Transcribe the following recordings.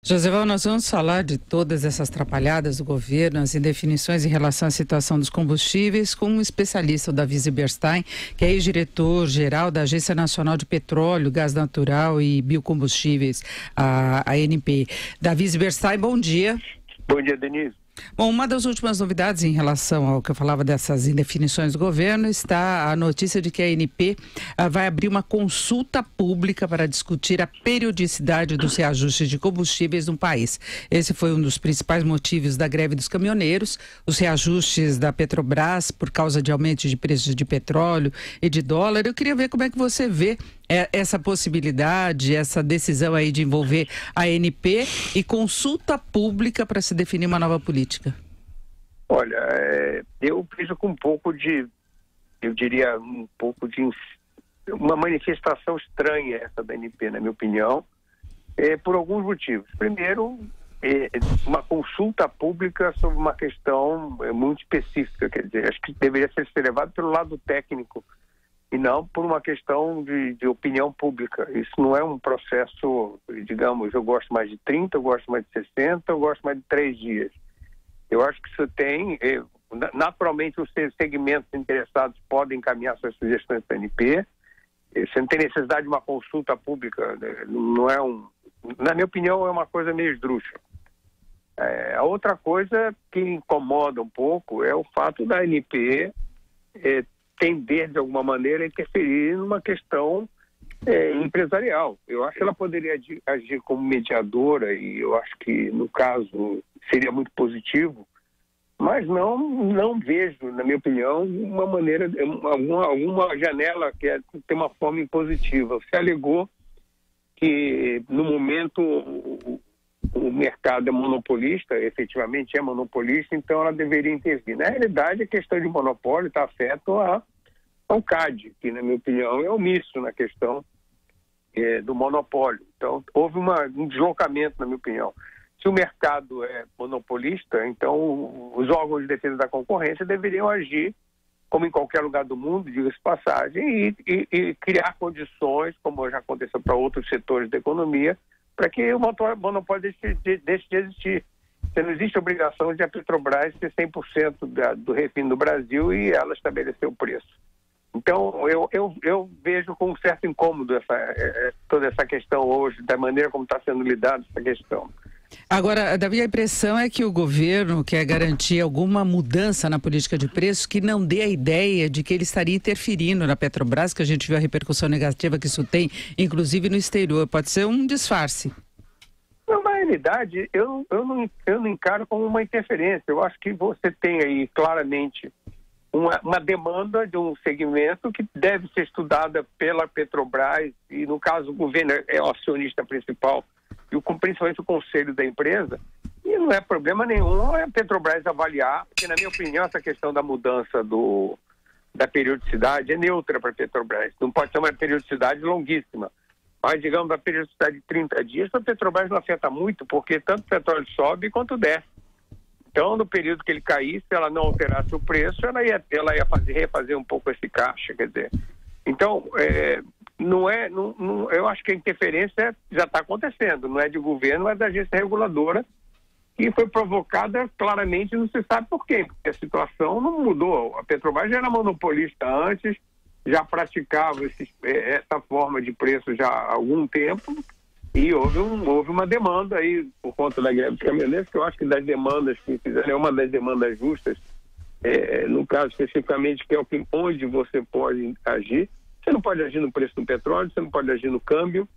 Josival, nós vamos falar de todas essas atrapalhadas do governo, as indefinições em relação à situação dos combustíveis, com um especialista, o Davi Zilberstein, que é diretor-geral da Agência Nacional de Petróleo, Gás Natural e Biocombustíveis, a ANP. Davi Zilberstein, bom dia. Bom dia, Denise. Bom, uma das últimas novidades em relação ao que eu falava dessas indefinições do governo está a notícia de que a ANP vai abrir uma consulta pública para discutir a periodicidade dos reajustes de combustíveis no país. Esse foi um dos principais motivos da greve dos caminhoneiros, os reajustes da Petrobras por causa de aumento de preços de petróleo e de dólar. Eu queria ver como é que você vê essa possibilidade, essa decisão aí de envolver a ANP e consulta pública para se definir uma nova política. Olha, eu vejo com um pouco de, eu diria, uma manifestação estranha essa da ANP, na minha opinião, por alguns motivos. Primeiro, uma consulta pública sobre uma questão muito específica, quer dizer, acho que deveria ser levado pelo lado técnico e não por uma questão de opinião pública. Isso não é um processo, digamos, eu gosto mais de 30, eu gosto mais de 60, eu gosto mais de 3 dias. Eu acho que isso tem, naturalmente os segmentos interessados podem encaminhar suas sugestões para a ANP. Você não tem necessidade de uma consulta pública, não é na minha opinião, é uma coisa meio esdrúxula. A outra coisa que incomoda um pouco é o fato da ANP tender, de alguma maneira, a interferir numa questão empresarial. Eu acho que ela poderia agir como mediadora e eu acho que, no caso, seria muito positivo, mas não vejo, na minha opinião, uma maneira, alguma janela que tem uma forma impositiva. Você alegou que, no momento, o mercado é monopolista, efetivamente é monopolista, então ela deveria intervir. Na realidade, a questão de monopólio está afeta ao CAD, que, na minha opinião, é omisso na questão do monopólio. Então, houve um deslocamento, na minha opinião. Se o mercado é monopolista, então os órgãos de defesa da concorrência deveriam agir, como em qualquer lugar do mundo, diga-se passagem, e criar condições, como já aconteceu para outros setores da economia, para que o monopólio deixe de existir. Então, não existe obrigação de a Petrobras ter 100% do refino do Brasil e ela estabelecer o preço. Então, eu vejo com um certo incômodo toda essa questão hoje, da maneira como está sendo lidada essa questão. Agora, Davi, a impressão é que o governo quer garantir alguma mudança na política de preços que não dê a ideia de que ele estaria interferindo na Petrobras, que a gente viu a repercussão negativa que isso tem, inclusive no exterior. Pode ser um disfarce. Não, na realidade, eu não encaro como uma interferência. Eu acho que você tem aí claramente uma demanda de um segmento que deve ser estudada pela Petrobras e, no caso, o governo é o acionista principal e principalmente o conselho da empresa, e não é problema nenhum a Petrobras avaliar, porque, na minha opinião, essa questão da mudança da periodicidade é neutra para a Petrobras. Não pode ser uma periodicidade longuíssima, mas, digamos, a periodicidade de 30 dias para a Petrobras não afeta muito, porque tanto o petróleo sobe quanto desce. Então, no período que ele caísse, se ela não alterasse o preço, ela ia refazer um pouco esse caixa, quer dizer. Então, eu acho que a interferência já está acontecendo, não é de governo, mas da agência reguladora, que foi provocada claramente, não se sabe por quê, porque a situação não mudou. A Petrobras já era monopolista antes, já praticava essa forma de preço já há algum tempo, e houve uma demanda aí, por conta da greve dos caminhoneiros, que eu acho que das demandas que fizeram, é uma das demandas justas, no caso especificamente, que é onde você pode agir. Você não pode agir no preço do petróleo, você não pode agir no câmbio.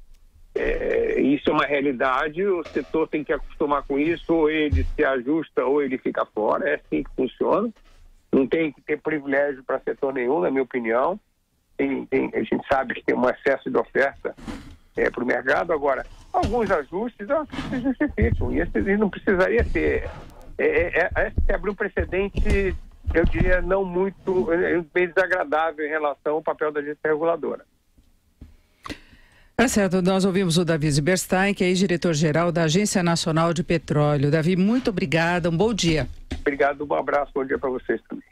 Isso é uma realidade, o setor tem que acostumar com isso, ou ele se ajusta ou ele fica fora, é assim que funciona. Não tem que ter privilégio para setor nenhum, na minha opinião. A gente sabe que tem um excesso de oferta para o mercado. Agora, alguns ajustes se justificam, e esses não precisaria ter. Se abrir um precedente, eu diria, não muito, bem desagradável em relação ao papel da agência reguladora. Tá certo, nós ouvimos o Davi Zilberstein, que é diretor-geral da Agência Nacional de Petróleo. Davi, muito obrigada, um bom dia. Obrigado, um abraço, bom dia para vocês também.